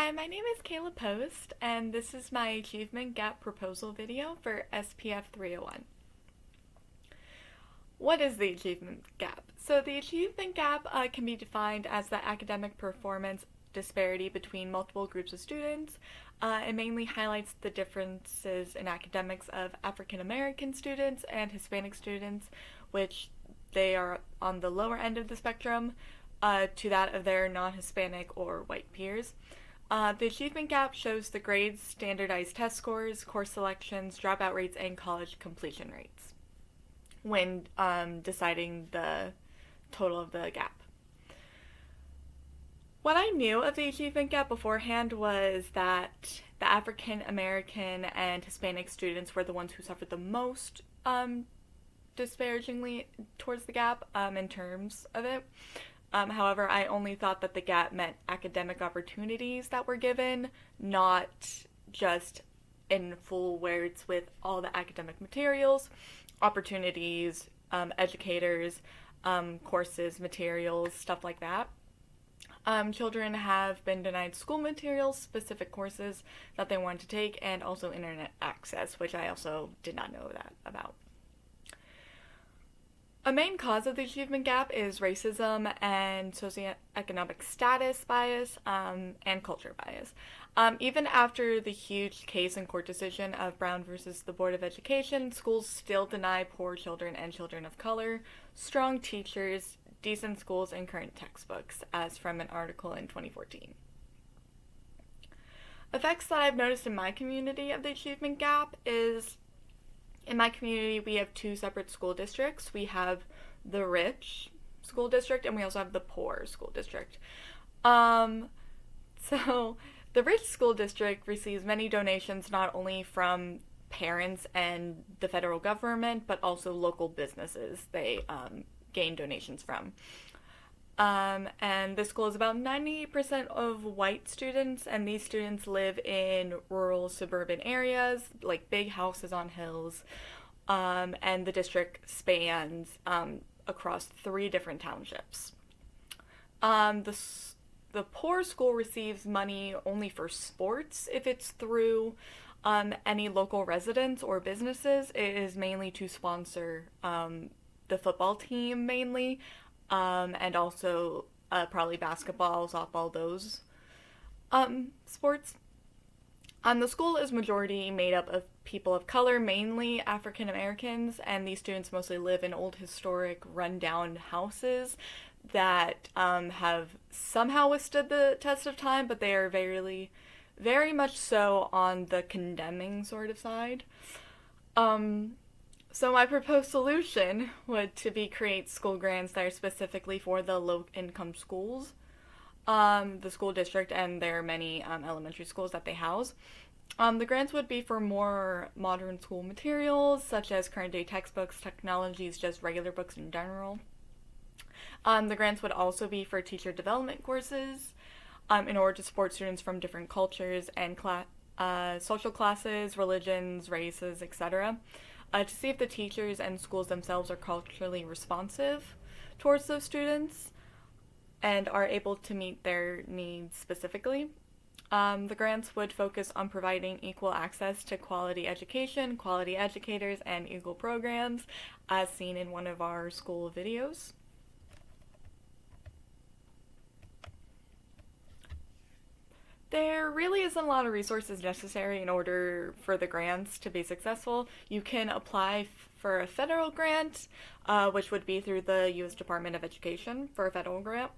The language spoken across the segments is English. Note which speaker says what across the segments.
Speaker 1: Hi, my name is Kayla Post, and this is my Achievement Gap proposal video for SPF 301. What is the Achievement Gap? So the Achievement Gap can be defined as the academic performance disparity between multiple groups of students. It mainly highlights the differences in academics of African American students and Hispanic students, which they are on the lower end of the spectrum, to that of their non-Hispanic or white peers. The Achievement Gap shows the grades, standardized test scores, course selections, dropout rates, and college completion rates when deciding the total of the gap. What I knew of the Achievement Gap beforehand was that the African American and Hispanic students were the ones who suffered the most disparagingly towards the gap in terms of it. However, I only thought that the gap meant academic opportunities that were given, not just in full words with all the academic materials, opportunities, educators, courses, materials, stuff like that. Children have been denied school materials, specific courses that they wanted to take, and also internet access, which I also did not know that about. A main cause of the achievement gap is racism and socioeconomic status bias and culture bias. Even after the huge case and court decision of Brown versus the Board of Education, schools still deny poor children and children of color strong teachers, decent schools, and current textbooks, as from an article in 2014. Effects that I've noticed in my community of the achievement gap is in my community, we have two separate school districts. We have the rich school district, and we also have the poor school district. So the rich school district receives many donations not only from parents and the federal government, but also local businesses they gain donations from. And this school is about 90% of white students, and these students live in rural suburban areas, like big houses on hills, and the district spans across 3 different townships. The poor school receives money only for sports if it's through any local residents or businesses. It is mainly to sponsor the football team mainly, and also probably basketball, softball, those sports. The school is majority made up of people of color, mainly African Americans, and these students mostly live in old historic rundown houses that have somehow withstood the test of time, but they are very much so on the condemning sort of side. So my proposed solution would to be create school grants that are specifically for the low-income schools, the school district, and their many elementary schools that they house. The grants would be for more modern school materials, such as current-day textbooks, technologies, just regular books in general. The grants would also be for teacher development courses, in order to support students from different cultures and social classes, religions, races, etc., to see if the teachers and schools themselves are culturally responsive towards those students and are able to meet their needs specifically. The grants would focus on providing equal access to quality education, quality educators, and equal programs, as seen in one of our school videos. There really isn't a lot of resources necessary in order for the grants to be successful. You can apply for a federal grant, which would be through the U.S. Department of Education for a federal grant,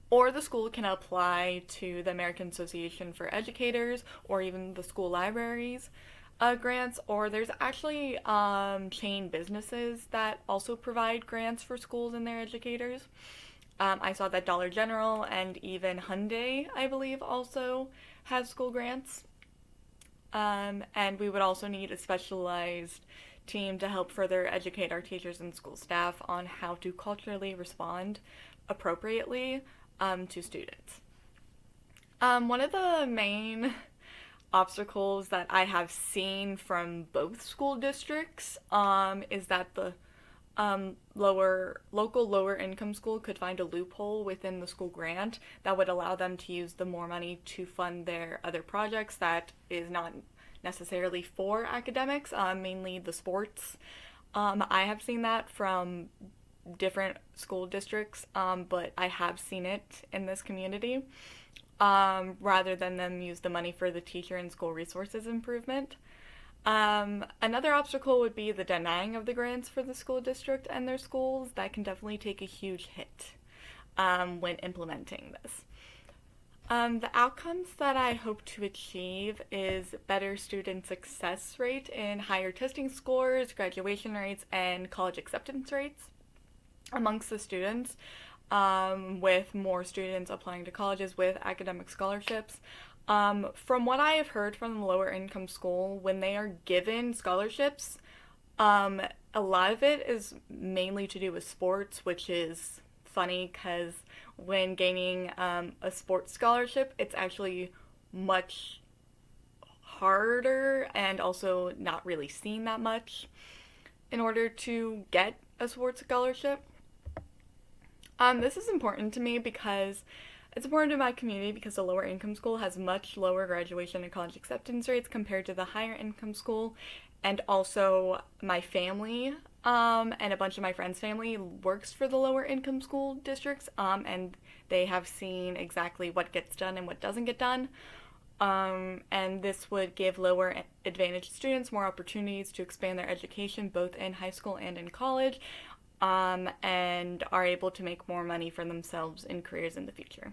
Speaker 1: or the school can apply to the American Association for Educators or even the school libraries grants, or there's actually chain businesses that also provide grants for schools and their educators. I saw that Dollar General and even Hyundai, I believe, also has school grants. And we would also need a specialized team to help further educate our teachers and school staff on how to culturally respond appropriately to students. One of the main obstacles that I have seen from both school districts is that the lower income school could find a loophole within the school grant that would allow them to use the more money to fund their other projects that is not necessarily for academics, mainly the sports. I have seen that from different school districts, but I have seen it in this community, rather than them use the money for the teacher and school resources improvement. Another obstacle would be the denying of the grants for the school district and their schools. That can definitely take a huge hit when implementing this. The outcomes that I hope to achieve is better student success rate in higher testing scores, graduation rates, and college acceptance rates amongst the students, with more students applying to colleges with academic scholarships. From what I have heard from the lower income school, when they are given scholarships, a lot of it is mainly to do with sports, which is funny because when gaining a sports scholarship, it's actually much harder and also not really seen that much in order to get a sports scholarship. This is important to me because it's important to my community because the lower income school has much lower graduation and college acceptance rates compared to the higher income school. And also, my family and a bunch of my friends' family works for the lower income school districts, and they have seen exactly what gets done and what doesn't get done. And this would give lower advantaged students more opportunities to expand their education both in high school and in college, and are able to make more money for themselves in careers in the future.